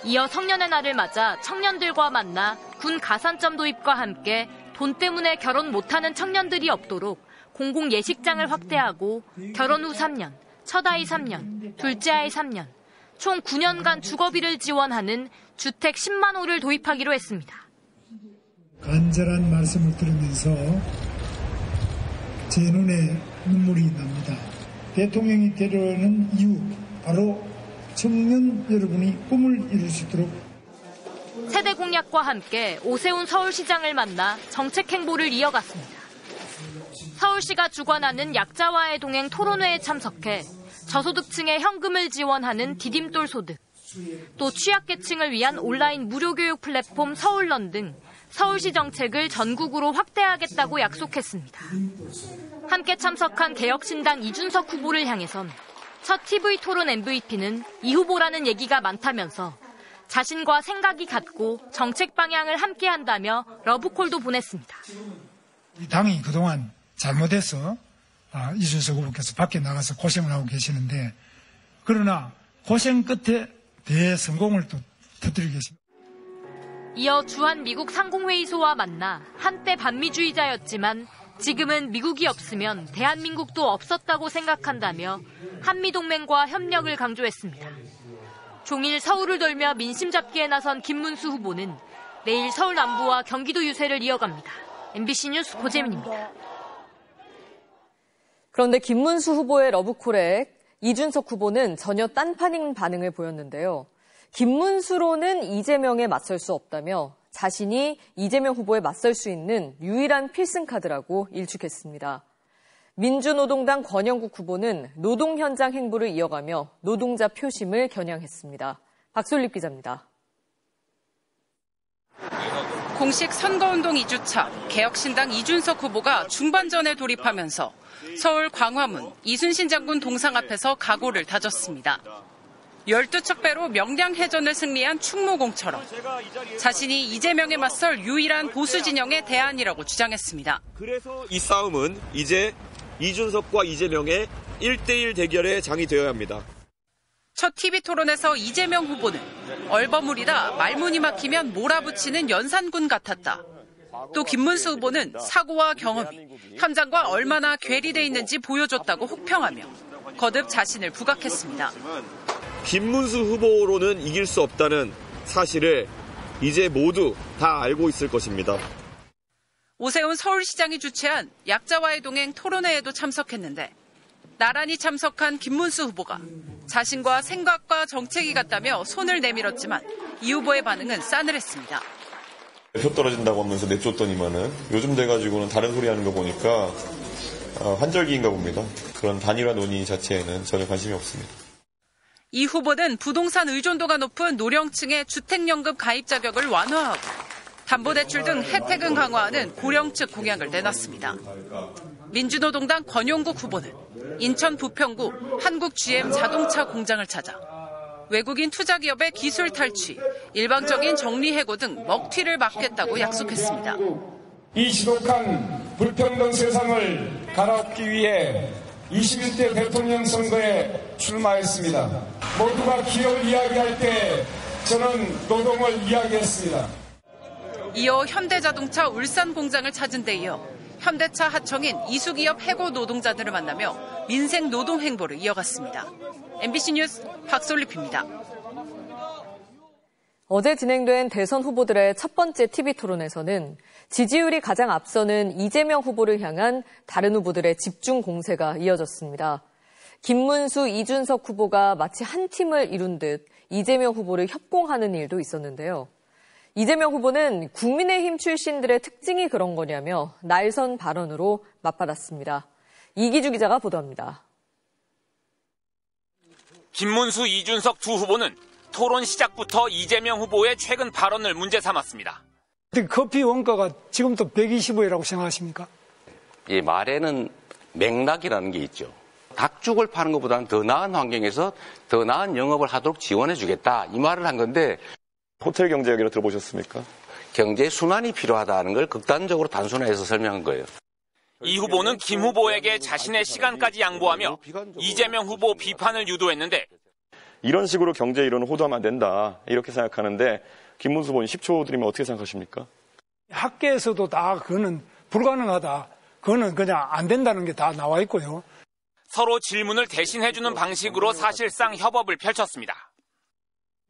이어 성년의 날을 맞아 청년들과 만나 군 가산점 도입과 함께 돈 때문에 결혼 못하는 청년들이 없도록 공공 예식장을 확대하고 결혼 후 3년, 첫 아이 3년, 둘째 아이 3년, 총 9년간 주거비를 지원하는 주택 10만 호를 도입하기로 했습니다. 간절한 말씀을 들으면서 제 눈에 눈물이 납니다. 대통령이 되려는 이유, 바로 청년 여러분이 꿈을 이룰 수 있도록 세대 공약과 함께 오세훈 서울시장을 만나 정책 행보를 이어갔습니다. 서울시가 주관하는 약자와의 동행 토론회에 참석해 저소득층에 현금을 지원하는 디딤돌 소득, 또 취약계층을 위한 온라인 무료교육 플랫폼 서울런 등 서울시 정책을 전국으로 확대하겠다고 약속했습니다. 함께 참석한 개혁신당 이준석 후보를 향해선 첫 TV토론 MVP는 이 후보라는 얘기가 많다면서 자신과 생각이 같고 정책 방향을 함께한다며 러브콜도 보냈습니다. 이 당이 그동안 잘못해서 이준석 후보께서 밖에 나가서 고생을 하고 계시는데, 그러나 고생 끝에 대성공을 또 터뜨리겠습니다. 이어 주한 미국 상공회의소와 만나 한때 반미주의자였지만 지금은 미국이 없으면 대한민국도 없었다고 생각한다며 한미동맹과 협력을 강조했습니다. 종일 서울을 돌며 민심 잡기에 나선 김문수 후보는 내일 서울 남부와 경기도 유세를 이어갑니다. MBC 뉴스 고재민입니다. 그런데 김문수 후보의 러브콜에 이준석 후보는 전혀 딴판인 반응을 보였는데요. 김문수로는 이재명에 맞설 수 없다며 자신이 이재명 후보에 맞설 수 있는 유일한 필승카드라고 일축했습니다. 민주노동당 권영국 후보는 노동 현장 행보를 이어가며 노동자 표심을 겨냥했습니다. 박솔립 기자입니다. 공식 선거운동 2주차 개혁신당 이준석 후보가 중반전에 돌입하면서 서울 광화문 이순신 장군 동상 앞에서 각오를 다졌습니다. 12척배로 명량해전을 승리한 충무공처럼 자신이 이재명에 맞설 유일한 보수 진영의 대안이라고 주장했습니다. 그래서 이 싸움은 이제 이준석과 이재명의 1대1 대결의 장이 되어야 합니다. 첫 TV토론에서 이재명 후보는 얼버무리다 말문이 막히면 몰아붙이는 연산군 같았다. 또 김문수 후보는 사고와 경험이 현장과 얼마나 괴리돼 있는지 보여줬다고 혹평하며 거듭 자신을 부각했습니다. 김문수 후보로는 이길 수 없다는 사실을 이제 모두 다 알고 있을 것입니다. 오세훈 서울시장이 주최한 약자와의 동행 토론회에도 참석했는데 나란히 참석한 김문수 후보가 자신과 생각과 정책이 같다며 손을 내밀었지만 이 후보의 반응은 싸늘했습니다. 표 떨어진다고 하면서 내쫓더니만은 요즘 돼가지고는 다른 소리 하는 거 보니까 환절기인가 봅니다. 그런 단일화 논의 자체에는 전혀 관심이 없습니다. 이 후보는 부동산 의존도가 높은 노령층의 주택연금 가입 자격을 완화하고 담보대출 등 혜택은 강화하는 고령층 공약을 내놨습니다. 민주노동당 권용국 후보는 인천 부평구 한국 GM 자동차 공장을 찾아 외국인 투자기업의 기술 탈취, 일방적인 정리해고 등 먹튀를 막겠다고 약속했습니다. 이 지독한 불평등 세상을 갈아엎기 위해 21대 대통령 선거에 출마했습니다. 모두가 기업을 이야기할 때 저는 노동을 이야기했습니다. 이어 현대자동차 울산 공장을 찾은 데 이어 현대차 하청인 이수기업 해고 노동자들을 만나며 민생 노동 행보를 이어갔습니다. MBC 뉴스 박솔립입니다. 어제 진행된 대선 후보들의 첫 번째 TV토론에서는 지지율이 가장 앞서는 이재명 후보를 향한 다른 후보들의 집중 공세가 이어졌습니다. 김문수, 이준석 후보가 마치 한 팀을 이룬 듯 이재명 후보를 협공하는 일도 있었는데요. 이재명 후보는 국민의힘 출신들의 특징이 그런 거냐며 날선 발언으로 맞받았습니다. 이기주 기자가 보도합니다. 김문수, 이준석 두 후보는 토론 시작부터 이재명 후보의 최근 발언을 문제 삼았습니다. 커피 원가가 지금도 125이라고 생각하십니까? 이 말에는 맥락이라는 게 있죠. 닭죽을 파는 것보다는 더 나은 환경에서 더 나은 영업을 하도록 지원해 주겠다. 이 말을 한 건데 호텔 경제 얘기를 들어보셨습니까? 경제 순환이 필요하다는 걸 극단적으로 단순화해서 설명한 거예요. 이 후보는 김 후보에게 자신의 시간까지 양보하며 이재명 후보 비판을 유도했는데 이런 식으로 경제 이론을 호도하면 안 된다 이렇게 생각하는데 김문수 후보님 10초 드리면 어떻게 생각하십니까? 학계에서도 다 그거는 불가능하다. 그거는 그냥 안 된다는 게 다 나와 있고요. 서로 질문을 대신해주는 방식으로 사실상 협업을 펼쳤습니다.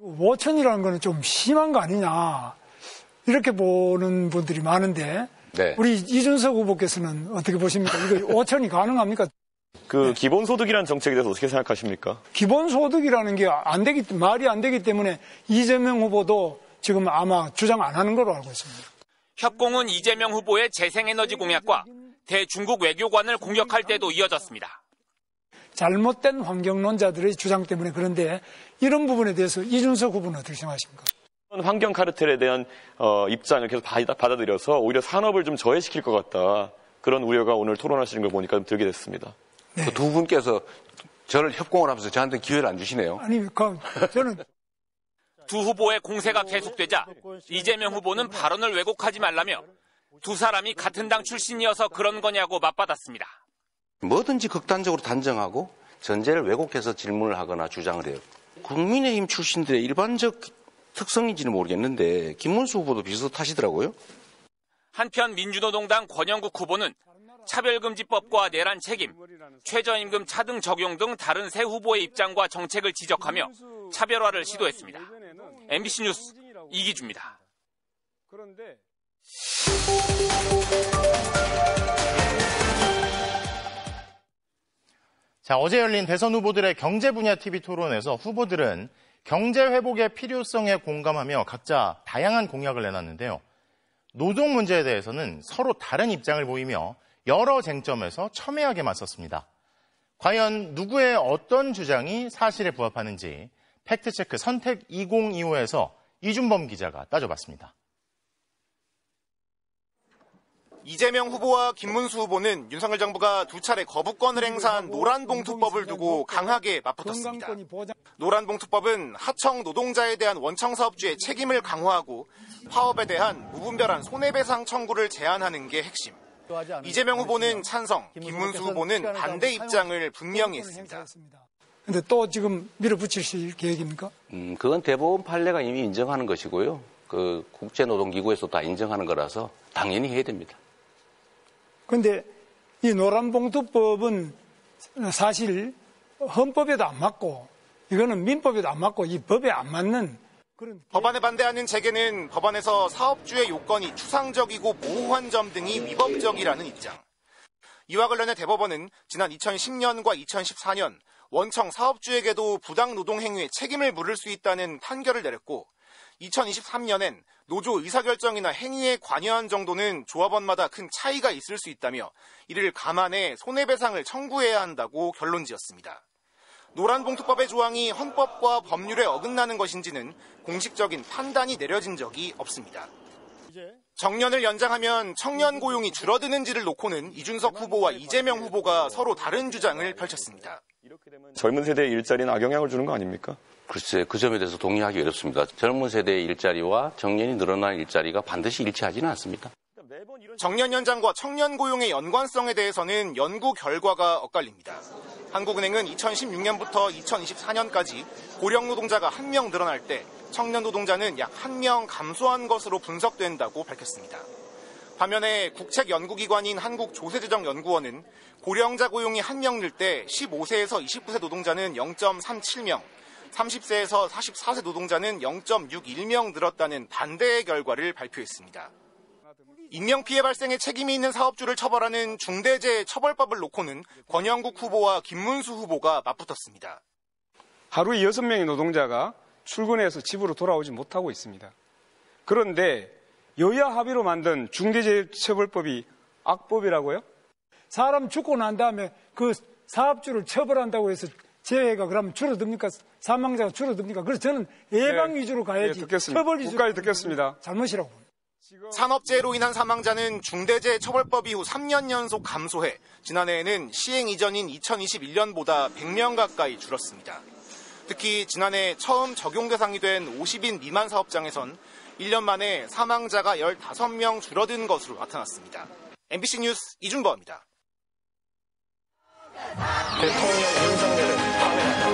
5천이라는 거는 좀 심한 거 아니냐. 이렇게 보는 분들이 많은데 네. 우리 이준석 후보께서는 어떻게 보십니까? 이거 5천이 가능합니까? 그 기본소득이라는 정책에 대해서 어떻게 생각하십니까? 기본소득이라는 게 말이 안 되기 때문에 이재명 후보도 지금 아마 주장 안 하는 걸로 알고 있습니다. 협공은 이재명 후보의 재생에너지 공약과 대중국 외교관을 공격할 때도 이어졌습니다. 잘못된 환경론자들의 주장 때문에 그런데 이런 부분에 대해서 이준석 후보는 어떻게 생각하십니까? 환경 카르텔에 대한 입장을 계속 받아들여서 오히려 산업을 좀 저해시킬 것 같다. 그런 우려가 오늘 토론하시는 걸 보니까 좀 들게 됐습니다. 네. 두 분께서 저를 협공을 하면서 저한테 기회를 안 주시네요. 아니, 저는 두 후보의 공세가 계속되자 이재명 후보는 발언을 왜곡하지 말라며 두 사람이 같은 당 출신이어서 그런 거냐고 맞받았습니다. 뭐든지 극단적으로 단정하고 전제를 왜곡해서 질문을 하거나 주장을 해요. 국민의힘 출신들의 일반적 특성인지는 모르겠는데 김문수 후보도 비슷하시더라고요. 한편 민주노동당 권영국 후보는 차별금지법과 내란 책임, 최저임금 차등 적용 등 다른 세 후보의 입장과 정책을 지적하며 차별화를 시도했습니다. MBC 뉴스 이기주입니다. 자, 어제 열린 대선 후보들의 경제 분야 TV 토론에서 후보들은 경제 회복의 필요성에 공감하며 각자 다양한 공약을 내놨는데요. 노동 문제에 대해서는 서로 다른 입장을 보이며 여러 쟁점에서 첨예하게 맞섰습니다. 과연 누구의 어떤 주장이 사실에 부합하는지 팩트체크 선택 2025에서 이준범 기자가 따져봤습니다. 이재명 후보와 김문수 후보는 윤석열 정부가 두 차례 거부권을 행사한 노란봉투법을 두고 강하게 맞붙었습니다. 노란봉투법은 하청 노동자에 대한 원청사업주의 책임을 강화하고 파업에 대한 무분별한 손해배상 청구를 제한하는 게 핵심. 이재명 후보는 찬성, 김문수 후보는 반대 입장을 분명히 했습니다. 근데 또 지금 밀어붙이실 계획입니까? 그건 대법원 판례가 이미 인정하는 것이고요. 그 국제노동기구에서 다 인정하는 거라서 당연히 해야 됩니다. 그런데 이 노란봉투법은 사실 헌법에도 안 맞고 이거는 민법에도 안 맞고 이 법에 안 맞는 그런 법안에 반대하는 재계는 법안에서 사업주의 요건이 추상적이고 모호한 점 등이 위법적이라는 입장. 이와 관련해 대법원은 지난 2010년과 2014년 원청 사업주에게도 부당 노동 행위의 책임을 물을 수 있다는 판결을 내렸고 2023년엔 노조 의사결정이나 행위에 관여한 정도는 조합원마다 큰 차이가 있을 수 있다며 이를 감안해 손해배상을 청구해야 한다고 결론지었습니다. 노란봉투법의 조항이 헌법과 법률에 어긋나는 것인지는 공식적인 판단이 내려진 적이 없습니다. 정년을 연장하면 청년 고용이 줄어드는지를 놓고는 이준석 후보와 이재명 후보가 서로 다른 주장을 펼쳤습니다. 젊은 세대의 일자리는 악영향을 주는 거 아닙니까? 글쎄, 그 점에 대해서 동의하기 어렵습니다. 젊은 세대의 일자리와 정년이 늘어나는 일자리가 반드시 일치하지는 않습니다. 정년 연장과 청년 고용의 연관성에 대해서는 연구 결과가 엇갈립니다. 한국은행은 2016년부터 2024년까지 고령 노동자가 1명 늘어날 때 청년 노동자는 약 1명 감소한 것으로 분석된다고 밝혔습니다. 반면에 국책연구기관인 한국조세재정연구원은 고령자 고용이 1명 늘 때 15세에서 29세 노동자는 0.37명, 30세에서 44세 노동자는 0.61명 늘었다는 반대의 결과를 발표했습니다. 인명피해 발생에 책임이 있는 사업주를 처벌하는 중대재해처벌법을 놓고는 권영국 후보와 김문수 후보가 맞붙었습니다. 하루에 6명의 노동자가 출근해서 집으로 돌아오지 못하고 있습니다. 그런데 여야 합의로 만든 중대재해처벌법이 악법이라고요? 사람 죽고 난 다음에 그 사업주를 처벌한다고 해서 재해가 그러면 줄어듭니까? 사망자가 줄어듭니까? 그래서 저는 예방 위주로 가야지. 듣겠습니다. 처벌 위주로 끝까지 듣겠습니다. 잘못이라고. 산업재해로 인한 사망자는 중대재해처벌법 이후 3년 연속 감소해 지난해에는 시행 이전인 2021년보다 100명 가까이 줄었습니다. 특히 지난해 처음 적용 대상이 된 50인 미만 사업장에선 1년 만에 사망자가 15명 줄어든 것으로 나타났습니다. MBC 뉴스 이준범입니다. 대통령 윤석열은 밤에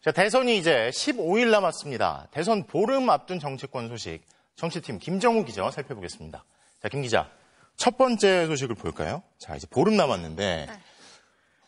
자, 대선이 이제 15일 남았습니다. 대선 보름 앞둔 정치권 소식, 정치팀 김정우 기자와 살펴보겠습니다. 자, 김 기자, 첫 번째 소식을 볼까요? 자, 이제 보름 남았는데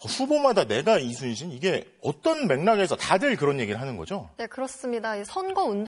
후보마다 내가 이순신, 이게 어떤 맥락에서 다들 그런 얘기를 하는 거죠? 네, 그렇습니다. 선거 운동